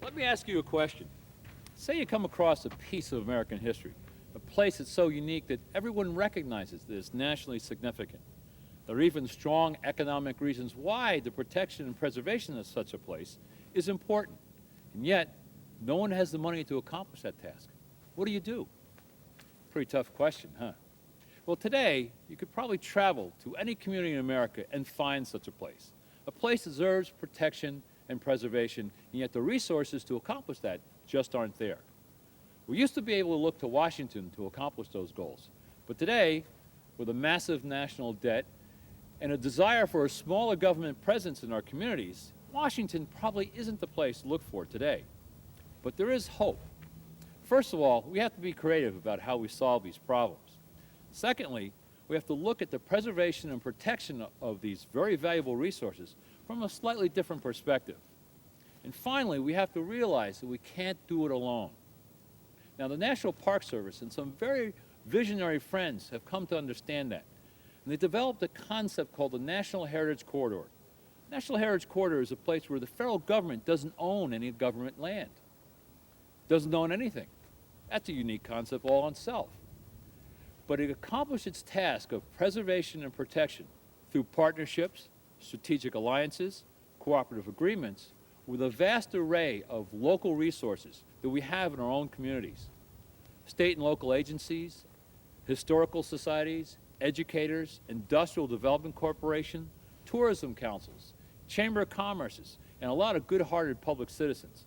Let me ask you a question. Say you come across a piece of American history, a place that's so unique that everyone recognizes that it's nationally significant. There are even strong economic reasons why the protection and preservation of such a place is important. And yet, no one has the money to accomplish that task. What do you do? Pretty tough question, huh? Well, today, you could probably travel to any community in America and find such a place. A place deserves protection and preservation, and yet the resources to accomplish that just aren't there. We used to be able to look to Washington to accomplish those goals, but today, with a massive national debt and a desire for a smaller government presence in our communities, Washington probably isn't the place to look for today. But there is hope. First of all, we have to be creative about how we solve these problems. Secondly, we have to look at the preservation and protection of these very valuable resources from a slightly different perspective. And finally, we have to realize that we can't do it alone. Now, the National Park Service and some very visionary friends have come to understand that. And they developed a concept called the National Heritage Corridor. National Heritage Corridor is a place where the federal government doesn't own any government land, doesn't own anything. That's a unique concept all in itself. But it accomplished its task of preservation and protection through partnerships, strategic alliances, cooperative agreements, with a vast array of local resources that we have in our own communities. State and local agencies, historical societies, educators, industrial development corporation, tourism councils, chamber of commerces, and a lot of good-hearted public citizens,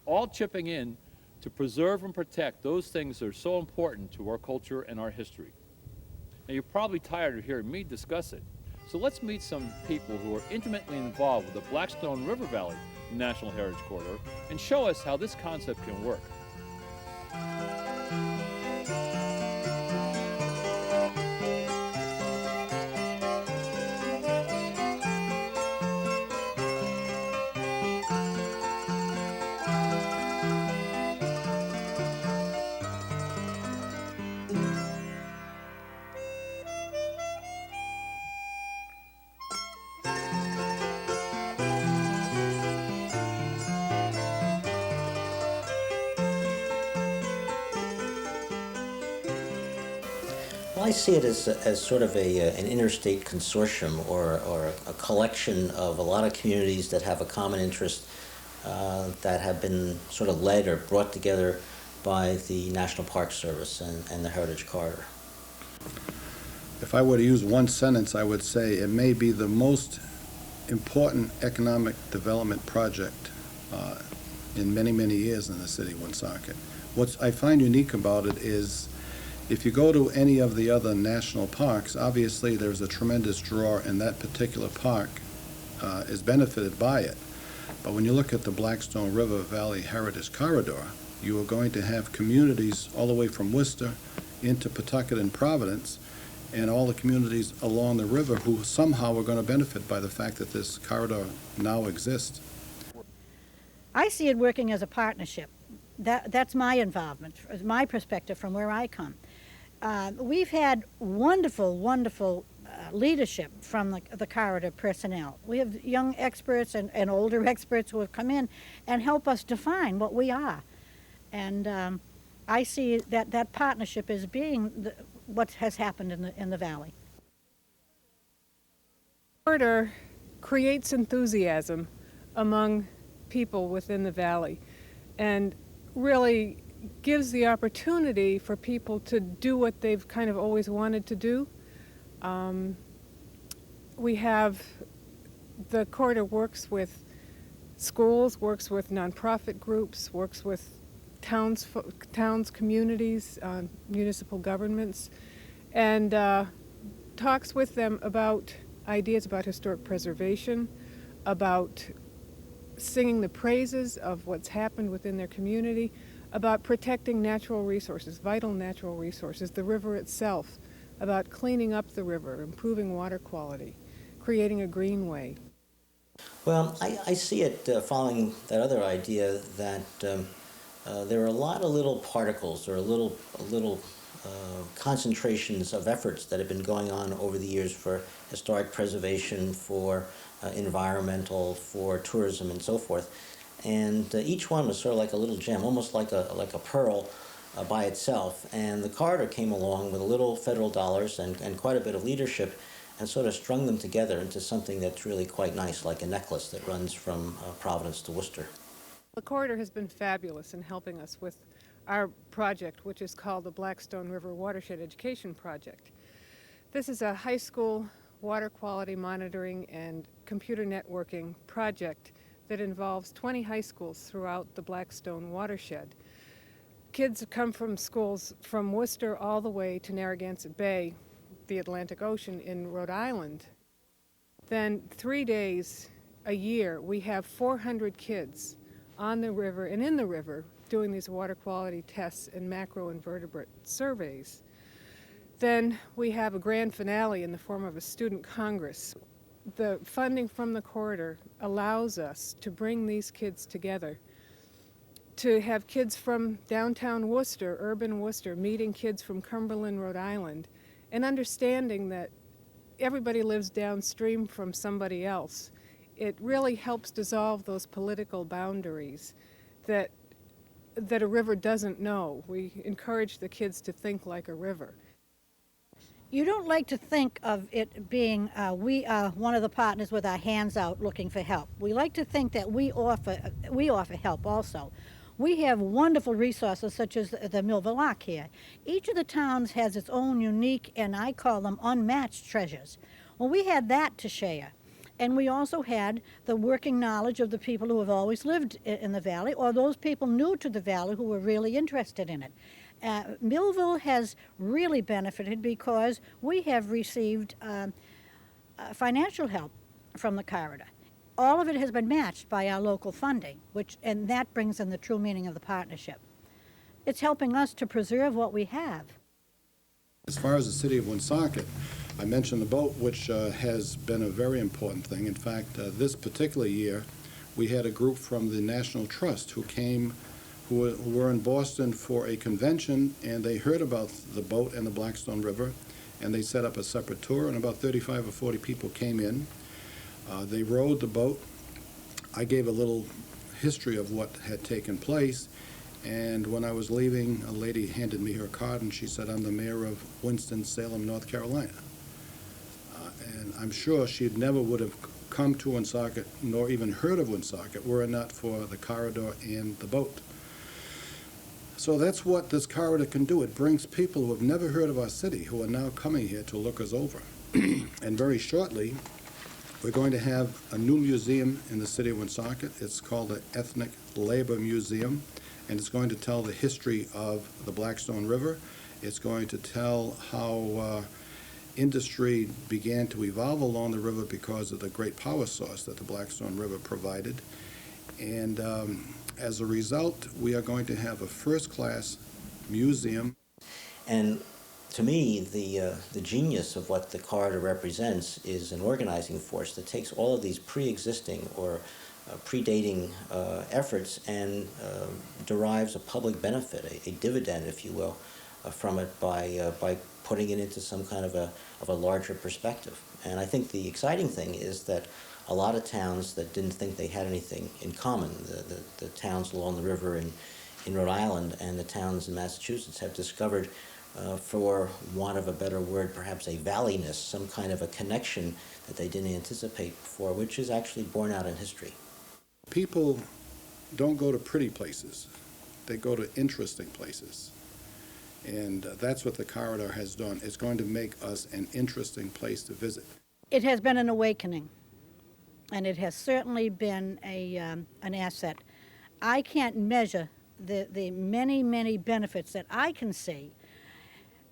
all chipping in to preserve and protect those things that are so important to our culture and our history. Now, you're probably tired of hearing me discuss it, so let's meet some people who are intimately involved with the Blackstone River Valley National Heritage Corridor and show us how this concept can work. Well, I see it as sort of an interstate consortium or a collection of a lot of communities that have a common interest that have been sort of led or brought together by the National Park Service and the Heritage Corridor. If I were to use one sentence, I would say it may be the most important economic development project in many, many years in the city of Woonsocket. What I find unique about it is if you go to any of the other national parks, obviously there's a tremendous draw, and that particular park is benefited by it. But when you look at the Blackstone River Valley Heritage Corridor, you are going to have communities all the way from Worcester into Pawtucket and Providence, and all the communities along the river who somehow are going to benefit by the fact that this corridor now exists. I see it working as a partnership. That's my involvement, my perspective from where I come. We've had wonderful, wonderful leadership from the corridor personnel. We have young experts and older experts who have come in and help us define what we are. And I see that partnership as being what has happened in the valley. The corridor creates enthusiasm among people within the valley and really gives the opportunity for people to do what they've kind of always wanted to do. We have, the corridor works with schools, works with nonprofit groups, works with towns, communities, municipal governments, and talks with them about ideas about historic preservation, about singing the praises of what's happened within their community, about protecting natural resources, vital natural resources, the river itself, about cleaning up the river, improving water quality, creating a greenway. Well, I see it following that other idea that there are a lot of little particles or little concentrations of efforts that have been going on over the years for historic preservation, for environmental, for tourism, and so forth. and each one was sort of like a little gem, almost like a pearl by itself. And the corridor came along with a little federal dollars and quite a bit of leadership, and sort of strung them together into something that's really quite nice, like a necklace that runs from Providence to Worcester. The corridor has been fabulous in helping us with our project, which is called the Blackstone River Watershed Education Project. This is a high school water quality monitoring and computer networking project that involves 20 high schools throughout the Blackstone watershed. Kids come from schools from Worcester all the way to Narragansett Bay, the Atlantic Ocean in Rhode Island. Then 3 days a year, we have 400 kids on the river and in the river doing these water quality tests and macroinvertebrate surveys. Then we have a grand finale in the form of a student congress. The funding from the corridor allows us to bring these kids together, to have kids from downtown Worcester, urban Worcester, meeting kids from Cumberland, Rhode Island, and understanding that everybody lives downstream from somebody else. It really helps dissolve those political boundaries that a river doesn't know. We encourage the kids to think like a river. You don't like to think of it being we are one of the partners with our hands out looking for help. We like to think that we offer help also. We have wonderful resources such as the Millville Ark here. Each of the towns has its own unique, and I call them unmatched treasures. Well, we had that to share. And we also had the working knowledge of the people who have always lived in the valley, or those people new to the valley who were really interested in it. Millville has really benefited because we have received financial help from the corridor. All of it has been matched by our local funding, and that brings in the true meaning of the partnership. It's helping us to preserve what we have. As far as the city of Woonsocket, I mentioned the boat, which has been a very important thing. In fact, this particular year, we had a group from the National Trust who came, who were in Boston for a convention, and they heard about the boat and the Blackstone River, and they set up a separate tour, and about 35 or 40 people came in. They rowed the boat. I gave a little history of what had taken place, and when I was leaving, a lady handed me her card, and she said, "I'm the mayor of Winston-Salem, North Carolina." And I'm sure she never would have come to Woonsocket, nor even heard of Woonsocket, were it not for the corridor and the boat. So that's what this corridor can do. It brings people who have never heard of our city, who are now coming here to look us over. And very shortly, we're going to have a new museum in the city of Woonsocket. It's called the Ethnic Labor Museum, and it's going to tell the history of the Blackstone River. It's going to tell how industry began to evolve along the river because of the great power source that the Blackstone River provided. And as a result, we are going to have a first-class museum. And to me, the genius of what the corridor represents is an organizing force that takes all of these pre-existing or predating efforts and derives a public benefit, a dividend, if you will, from it by putting it into some kind of a larger perspective. And I think the exciting thing is that a lot of towns that didn't think they had anything in common, the towns along the river in Rhode Island and the towns in Massachusetts, have discovered, for want of a better word, perhaps a valleyness, some kind of a connection that they didn't anticipate before, which is actually borne out in history. People don't go to pretty places. They go to interesting places. And that's what the corridor has done. It's going to make us an interesting place to visit. It has been an awakening, and it has certainly been an asset. I can't measure the many, many benefits that I can see.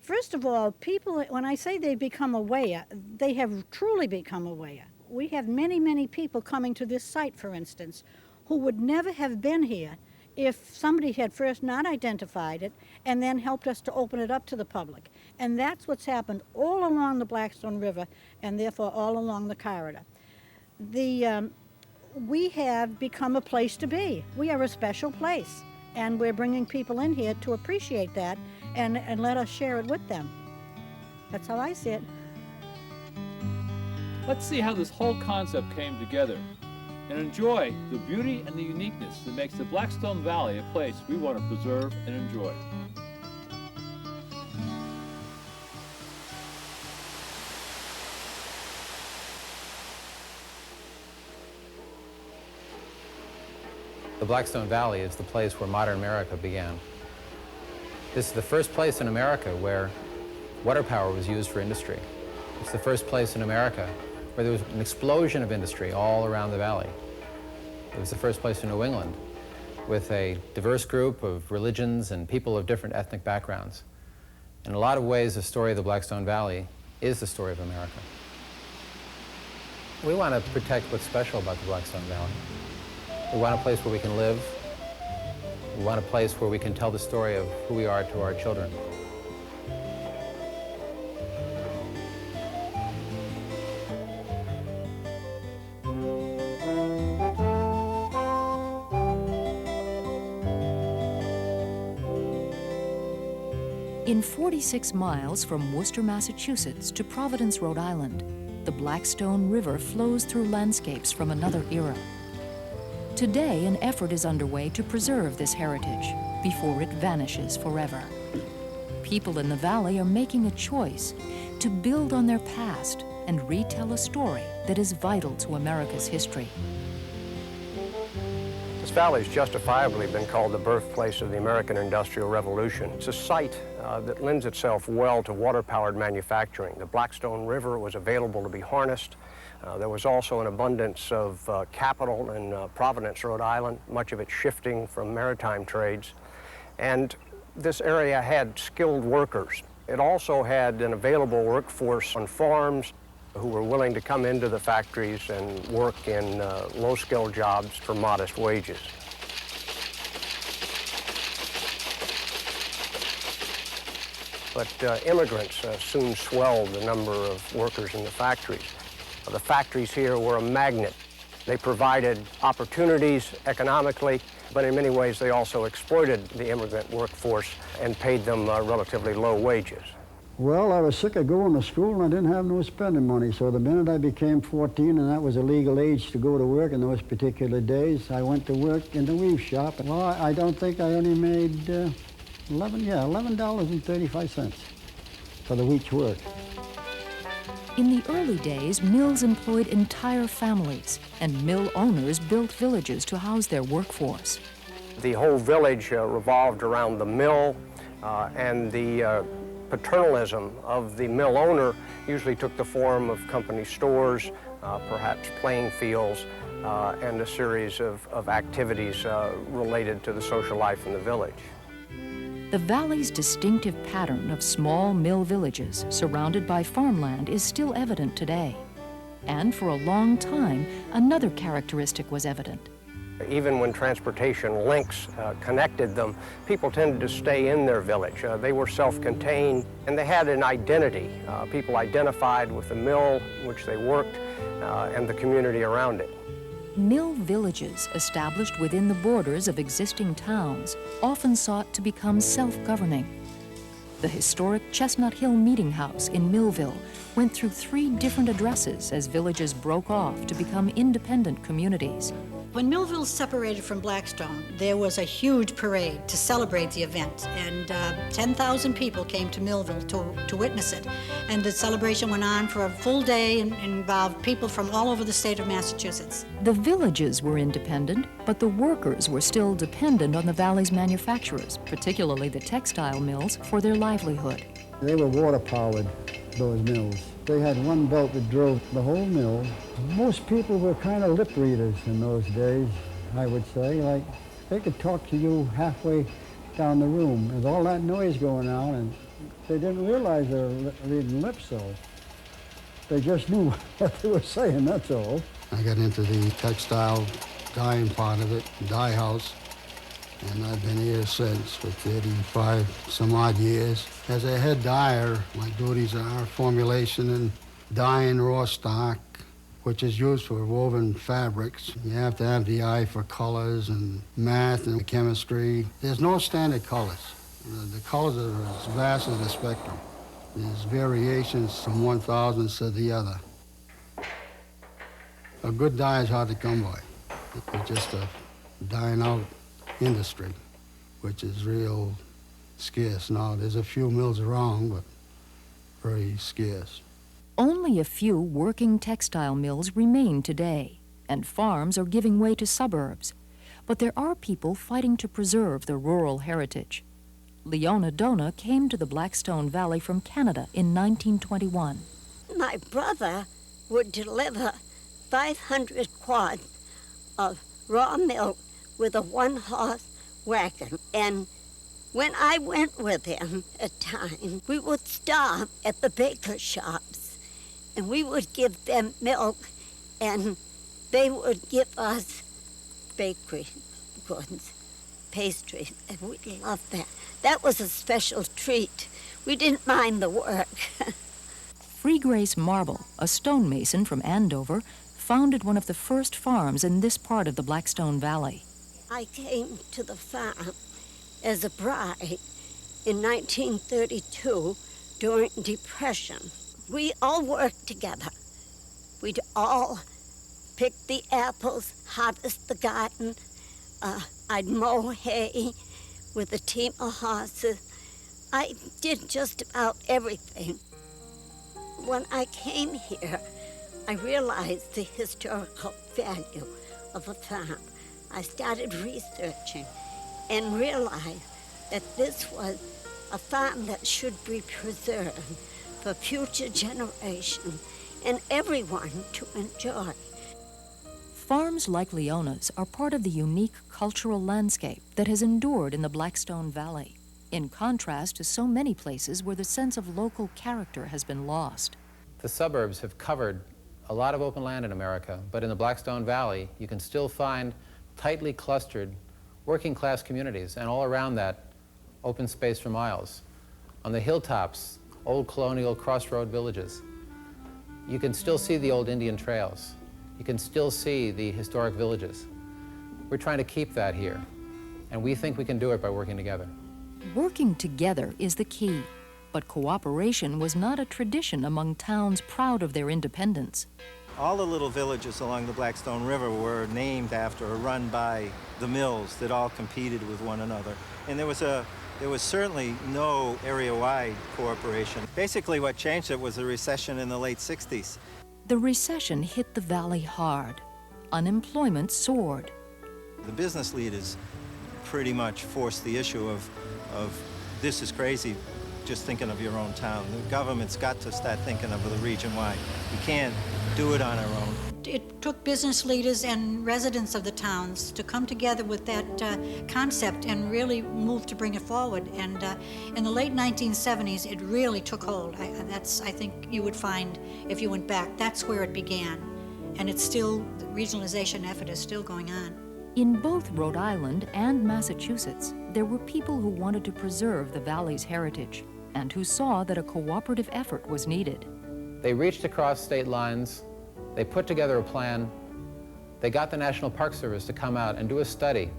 First of all, people, when I say they've become aware, they have truly become aware. We have many, many people coming to this site, for instance, who would never have been here if somebody had first not identified it and then helped us to open it up to the public. And that's what's happened all along the Blackstone River and therefore all along the corridor. We have become a place to be. We are a special place, and we're bringing people in here to appreciate that and let us share it with them. That's how I see it. Let's see how this whole concept came together. and enjoy the beauty and the uniqueness that makes the Blackstone Valley a place we want to preserve and enjoy. The Blackstone Valley is the place where modern America began. This is the first place in America where water power was used for industry. It's the first place in America where there was an explosion of industry all around the valley. It was the first place in New England with a diverse group of religions and people of different ethnic backgrounds. In a lot of ways, the story of the Blackstone Valley is the story of America. We want to protect what's special about the Blackstone Valley. We want a place where we can live. We want a place where we can tell the story of who we are to our children. In 46 miles from Worcester, Massachusetts to Providence, Rhode Island, the Blackstone River flows through landscapes from another era. Today, an effort is underway to preserve this heritage before it vanishes forever. People in the valley are making a choice to build on their past and retell a story that is vital to America's history. This valley has justifiably been called the birthplace of the American Industrial Revolution. It's a site that lends itself well to water-powered manufacturing. The Blackstone River was available to be harnessed. There was also an abundance of capital in Providence, Rhode Island, much of it shifting from maritime trades. And this area had skilled workers. It also had an available workforce on farms who were willing to come into the factories and work in low-skilled jobs for modest wages. But immigrants soon swelled the number of workers in the factories. The factories here were a magnet. They provided opportunities economically, but in many ways they also exploited the immigrant workforce and paid them relatively low wages. Well, I was sick of going to school and I didn't have no spending money, so the minute I became 14 and that was a legal age to go to work in those particular days, I went to work in the weave shop. Well, I don't think I only made $11.35 for the week's work. In the early days, mills employed entire families, and mill owners built villages to house their workforce. The whole village revolved around the mill, and the paternalism of the mill owner usually took the form of company stores, perhaps playing fields, and a series of activities related to the social life in the village. The valley's distinctive pattern of small mill villages surrounded by farmland is still evident today. And for a long time, another characteristic was evident. Even when transportation links connected them, people tended to stay in their village. They were self-contained, and they had an identity. People identified with the mill in which they worked and the community around it. Mill villages established within the borders of existing towns often sought to become self-governing. The historic Chestnut Hill Meeting House in Millville went through 3 different addresses as villages broke off to become independent communities. When Millville separated from Blackstone, there was a huge parade to celebrate the event, and 10,000 people came to Millville to witness it. And the celebration went on for a full day and involved people from all over the state of Massachusetts. The villages were independent, but the workers were still dependent on the valley's manufacturers, particularly the textile mills, for their livelihood. They were water-powered, those mills. They had one belt that drove the whole mill. Most people were kind of lip readers in those days, I would say. Like, they could talk to you halfway down the room. There's all that noise going on, and they didn't realize they were reading lips, so they just knew what they were saying, that's all. I got into the textile dyeing part of it, dye house, and I've been here since for 35 some odd years. As a head dyer, my duties are formulation and dyeing raw stock, which is used for woven fabrics. You have to have the eye for colors and math and chemistry. There's no standard colors. The colors are as vast as the spectrum. There's variations from one thousandth to the other. A good dye is hard to come by. It's just a dying out industry, which is real scarce now. There's a few mills around, but very scarce. Only a few working textile mills remain today, and farms are giving way to suburbs. But there are people fighting to preserve the rural heritage. Leona Dona came to the Blackstone Valley from Canada in 1921. My brother would deliver 500 quads of raw milk with a one-horse wagon. And when I went with him at times, we would stop at the baker shops and we would give them milk and they would give us bakery goods, pastries, and we loved that. That was a special treat. We didn't mind the work. Free Grace Marble, a stonemason from Andover, founded one of the first farms in this part of the Blackstone Valley. I came to the farm as a bride in 1932 during Depression. We all worked together. We'd all pick the apples, harvest the garden. I'd mow hay with a team of horses. I did just about everything. When I came here, I realized the historical value of a farm. I started researching and realized that this was a farm that should be preserved for future generations and everyone to enjoy. Farms like Leona's are part of the unique cultural landscape that has endured in the Blackstone Valley, in contrast to so many places where the sense of local character has been lost. The suburbs have covered a lot of open land in America, but in the Blackstone Valley, you can still find tightly clustered working-class communities, and all around that, open space for miles. On the hilltops, old colonial crossroad villages. You can still see the old Indian trails. You can still see the historic villages. We're trying to keep that here, and we think we can do it by working together. Working together is the key, but cooperation was not a tradition among towns proud of their independence. All the little villages along the Blackstone River were named after or run by the mills that all competed with one another. And there was certainly no area-wide cooperation. Basically what changed it was the recession in the late 60s. The recession hit the valley hard. Unemployment soared. The business leaders pretty much forced the issue of this is crazy, just thinking of your own town. The government's got to start thinking of the region-wide. We can't do it on our own. It took business leaders and residents of the towns to come together with that concept and really move to bring it forward. And in the late 1970s, it really took hold. I think you would find, if you went back, that's where it began. And it's still, the regionalization effort is still going on. In both Rhode Island and Massachusetts, there were people who wanted to preserve the valley's heritage and who saw that a cooperative effort was needed. They reached across state lines. They put together a plan. They got the National Park Service to come out and do a study.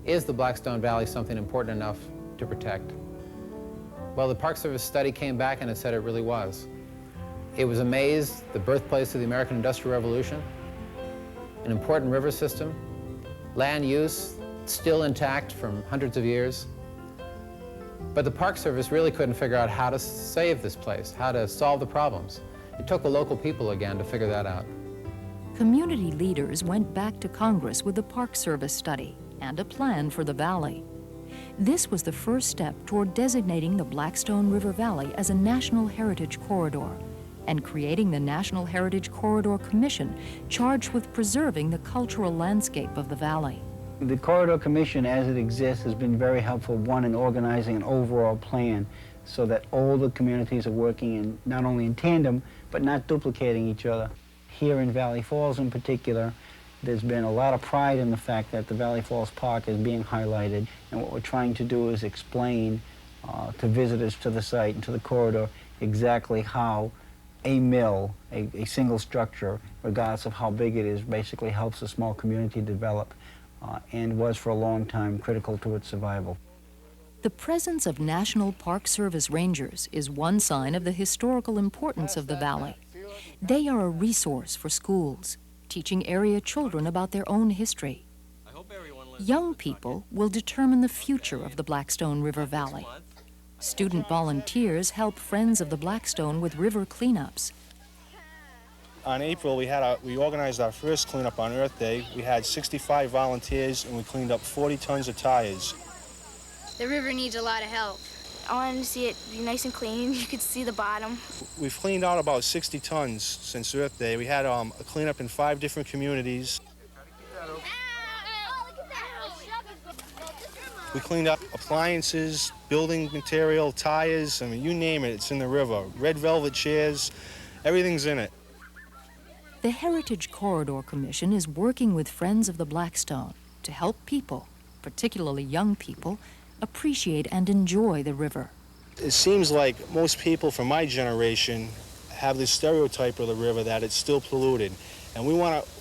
Is the Blackstone Valley something important enough to protect? Well, the Park Service study came back and it said it really was. It was a maze, the birthplace of the American Industrial Revolution, an important river system, land use still intact from hundreds of years. But the Park Service really couldn't figure out how to save this place, how to solve the problems. It took the local people again to figure that out. Community leaders went back to Congress with the Park Service study and a plan for the valley. This was the first step toward designating the Blackstone River Valley as a National Heritage Corridor and creating the National Heritage Corridor Commission charged with preserving the cultural landscape of the valley. The Corridor Commission, as it exists, has been very helpful, one, in organizing an overall plan so that all the communities are working in, not only in tandem, but not duplicating each other. Here in Valley Falls in particular, there's been a lot of pride in the fact that the Valley Falls Park is being highlighted, and what we're trying to do is explain to visitors to the site and to the corridor exactly how a mill, a single structure, regardless of how big it is, basically helps a small community develop. And was for a long time critical to its survival. The presence of National Park Service rangers is one sign of the historical importance of the valley. They are a resource for schools, teaching area children about their own history. Young people will determine the future of the Blackstone River Valley. Student volunteers help Friends of the Blackstone with river cleanups. On April, we organized our first cleanup on Earth Day. We had 65 volunteers and we cleaned up 40 tons of tires. The river needs a lot of help. I wanted to see it be nice and clean. You could see the bottom. We've cleaned out about 60 tons since Earth Day. We had a cleanup in 5 different communities. We cleaned up appliances, building material, tires, I mean, you name it, it's in the river. Red velvet chairs, everything's in it. The Heritage Corridor Commission is working with Friends of the Blackstone to help people, particularly young people, appreciate and enjoy the river. It seems like most people from my generation have this stereotype of the river that it's still polluted. And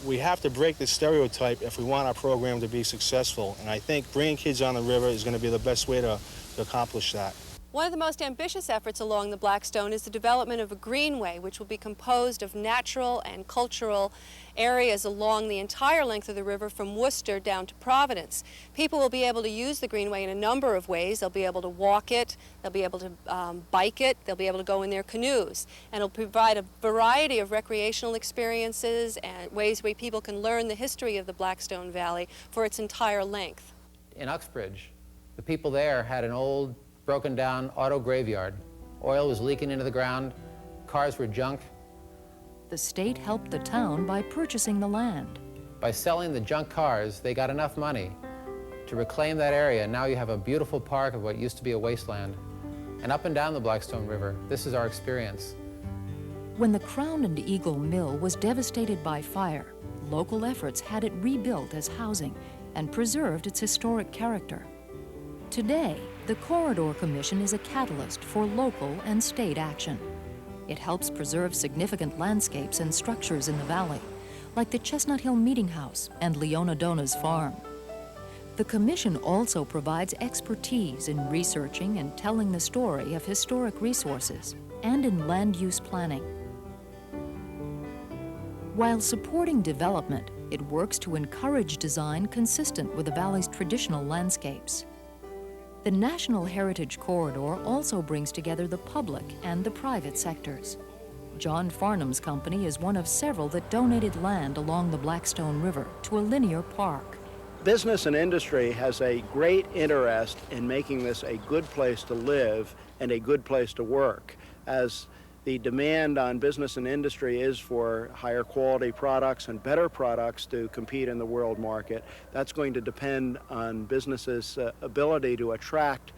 we have to break this stereotype if we want our program to be successful. And I think bringing kids on the river is going to be the best way to accomplish that. One of the most ambitious efforts along the Blackstone is the development of a greenway, which will be composed of natural and cultural areas along the entire length of the river from Worcester down to Providence. People will be able to use the greenway in a number of ways. They'll be able to walk it, they'll be able to bike it, they'll be able to go in their canoes. And it'll provide a variety of recreational experiences and ways where people can learn the history of the Blackstone Valley for its entire length. In Uxbridge, the people there had an old, broken down auto graveyard. Oil was leaking into the ground, cars were junk. The state helped the town by purchasing the land. By selling the junk cars, they got enough money to reclaim that area, and now you have a beautiful park of what used to be a wasteland. And up and down the Blackstone River, this is our experience. When the Crown and Eagle Mill was devastated by fire, local efforts had it rebuilt as housing and preserved its historic character. Today, the Corridor Commission is a catalyst for local and state action. It helps preserve significant landscapes and structures in the valley, like the Chestnut Hill Meeting House and Leona Dona's farm. The Commission also provides expertise in researching and telling the story of historic resources and in land use planning. While supporting development, it works to encourage design consistent with the valley's traditional landscapes. The National Heritage Corridor also brings together the public and the private sectors. John Farnham's company is one of several that donated land along the Blackstone River to a linear park. Business and industry has a great interest in making this a good place to live and a good place to work. As the demand on business and industry is for higher quality products and better products to compete in the world market, that's going to depend on businesses' ability to attract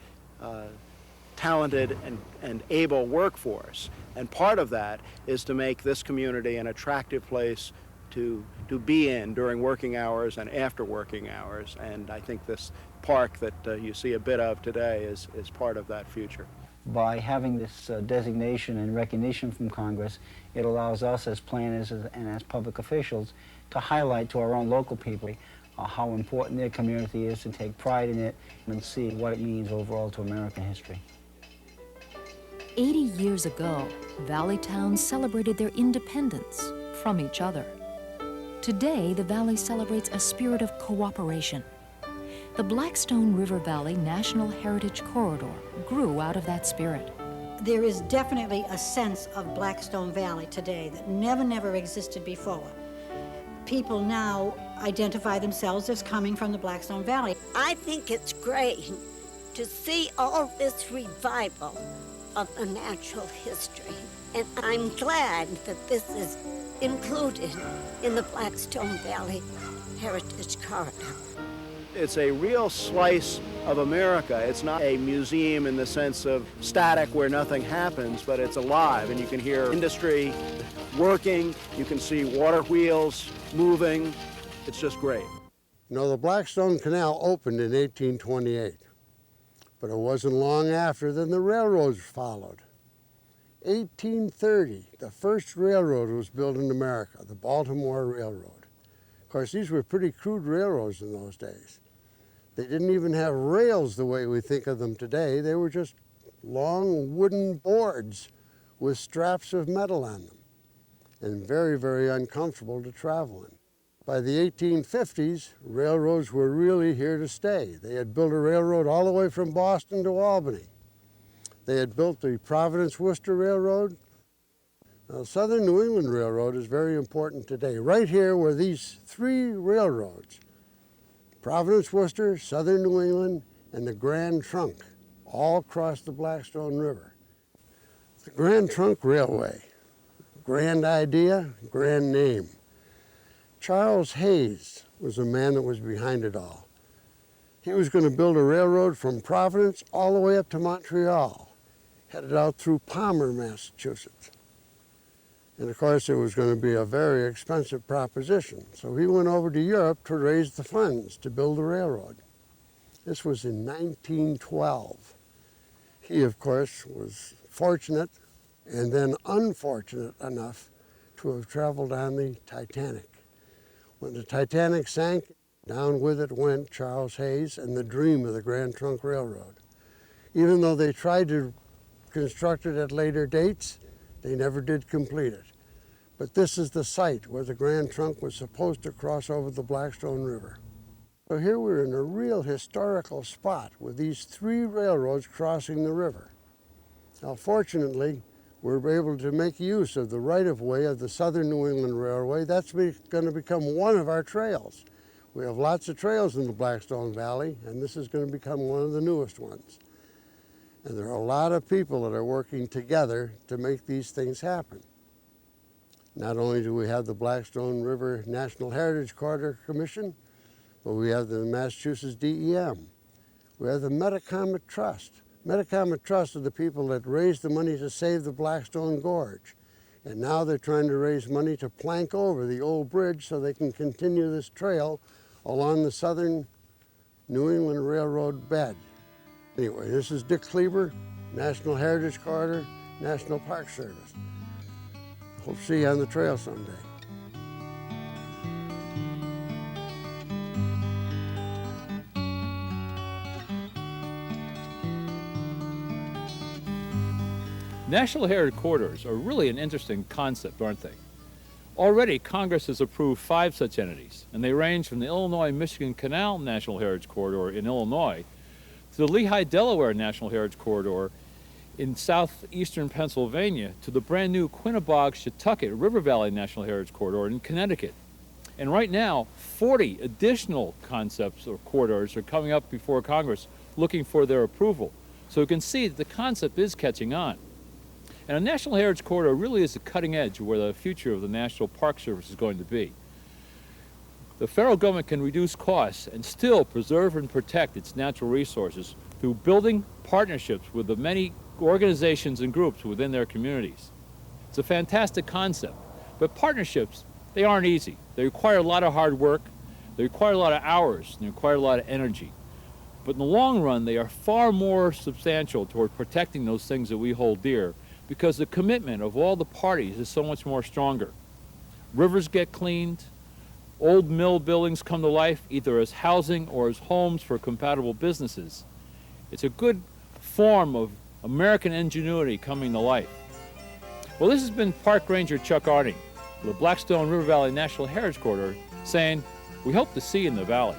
talented and able workforce. And part of that is to make this community an attractive place to be in during working hours and after working hours. And I think this park that you see a bit of today is part of that future. By having this designation and recognition from Congress, it allows us as planners and as public officials to highlight to our own local people how important their community is, to take pride in it, and see what it means overall to American history. 80 years ago, valley towns celebrated their independence from each other. Today, the valley celebrates a spirit of cooperation. The Blackstone River Valley National Heritage Corridor grew out of that spirit. There is definitely a sense of Blackstone Valley today that never existed before. People now identify themselves as coming from the Blackstone Valley. I think it's great to see all this revival of the natural history. And I'm glad that this is included in the Blackstone Valley Heritage Corridor. It's a real slice of America. It's not a museum in the sense of static where nothing happens, but it's alive, and you can hear industry working, you can see water wheels moving. It's just great. You know, the Blackstone Canal opened in 1828, but it wasn't long after then the railroads followed. 1830, the first railroad was built in America, the Baltimore Railroad. Of course, these were pretty crude railroads in those days. They didn't even have rails the way we think of them today. They were just long wooden boards with straps of metal on them, and very, very uncomfortable to travel in. By the 1850s, railroads were really here to stay. They had built a railroad all the way from Boston to Albany. They had built the Providence-Worcester Railroad. Now, Southern New England Railroad is very important today. Right here were these three railroads, Providence-Worcester, Southern New England, and the Grand Trunk, all crossed the Blackstone River. The Grand Trunk Railway, grand idea, grand name. Charles Hayes was the man that was behind it all. He was going to build a railroad from Providence all the way up to Montreal, headed out through Palmer, Massachusetts. And of course, it was going to be a very expensive proposition. So he went over to Europe to raise the funds to build the railroad. This was in 1912. He, of course, was fortunate and then unfortunate enough to have traveled on the Titanic. When the Titanic sank, down with it went Charles Hayes and the dream of the Grand Trunk Railroad. Even though they tried to construct it at later dates, they never did complete it. But this is the site where the Grand Trunk was supposed to cross over the Blackstone River. So here we're in a real historical spot with these three railroads crossing the river. Now, fortunately, we're able to make use of the right-of-way of the Southern New England Railway. That's going to become one of our trails. We have lots of trails in the Blackstone Valley, and this is going to become one of the newest ones. And there are a lot of people that are working together to make these things happen. Not only do we have the Blackstone River National Heritage Corridor Commission, but we have the Massachusetts DEM. We have the Metacomet Trust. Metacomet Trust are the people that raised the money to save the Blackstone Gorge. And now they're trying to raise money to plank over the old bridge so they can continue this trail along the Southern New England Railroad bed. Anyway, this is Dick Kleber, National Heritage Corridor, National Park Service. Hope to see you on the trail someday. National Heritage Corridors are really an interesting concept, aren't they? Already, Congress has approved 5 such entities, and they range from the Illinois-Michigan Canal National Heritage Corridor in Illinois to the Lehigh-Delaware National Heritage Corridor in southeastern Pennsylvania to the brand new Quinebaug-Shetucket River Valley National Heritage Corridor in Connecticut. And right now, 40 additional concepts or corridors are coming up before Congress looking for their approval. So you can see that the concept is catching on. And a National Heritage Corridor really is the cutting edge of where the future of the National Park Service is going to be. The federal government can reduce costs and still preserve and protect its natural resources through building partnerships with the many organizations and groups within their communities. It's a fantastic concept, but partnerships, they aren't easy. They require a lot of hard work, they require a lot of hours, and they require a lot of energy. But in the long run, they are far more substantial toward protecting those things that we hold dear, because the commitment of all the parties is so much more stronger. Rivers get cleaned, old mill buildings come to life either as housing or as homes for compatible businesses. It's a good form of American ingenuity coming to life. Well, this has been Park Ranger Chuck Arding, the Blackstone River Valley National Heritage Corridor, saying, we hope to see you in the valley.